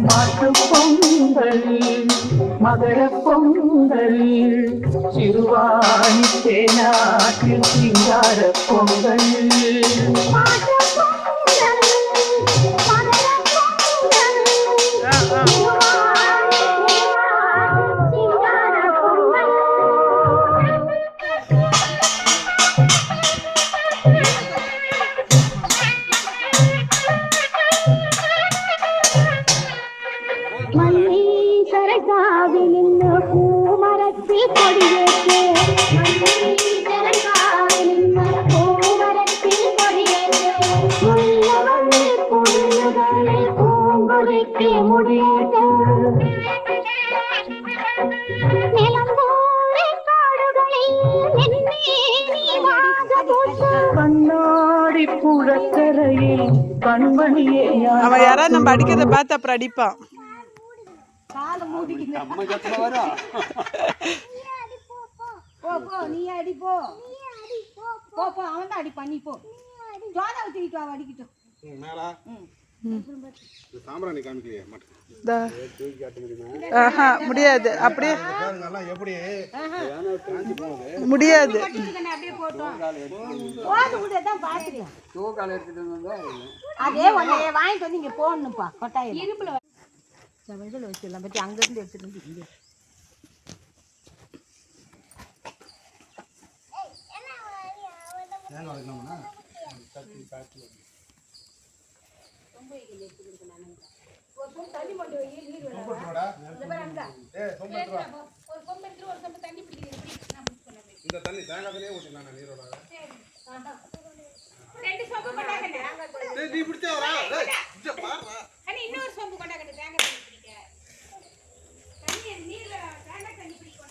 மாட்டுப் பொங்கல் மகர பொங்கல் சிறுவாணி தேனாற்றில் சிங்கார பொங்கல் பூமரத்தில் கொடியேற்று பூங்குறிக்கு முடித்து கண்ணாடி புழக்கரையில் கண்மணியே அவன் யாராவது நம்ம அடிக்கிறத பார்த்து அப்புறம் அடிப்பான். நீ அடி போ போ போ அவன் தான் அடி பண்ணி போ ஜோனா ஊத்திட்டு அவ அடிக்கிட்டோம் மேல சாம்பிராணி காமிக்கலையே முடியாது அப்படியே முடியாது அதே ஒன்னே வாங்கிட்டு வந்து இங்க போடணும்ப்பா கொட்டாயம் இரும்புல இதில் வச்சிடலாம் பற்றி அங்கேருந்து எடுத்துட்டு வந்து இங்கே இந்த தண்ணி தேங்காய் ஊற்றினா நீரோட இன்னொரு சொம்பு கொண்டாங்க தேங்காய்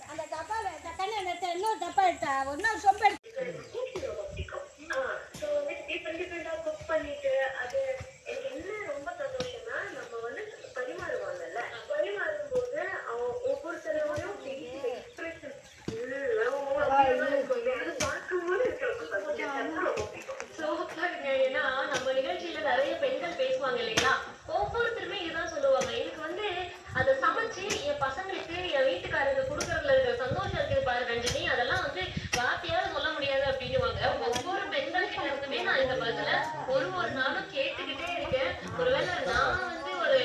அந்த டப்பால தண்ணி இன்னொரு டப்பா எடுத்தா இன்னொரு சொம்பு எடுத்து ஒரு நாளும் கேட்டுக்கிட்டே இருக்கேன். ஒருவேளை நான் வந்து ஒரு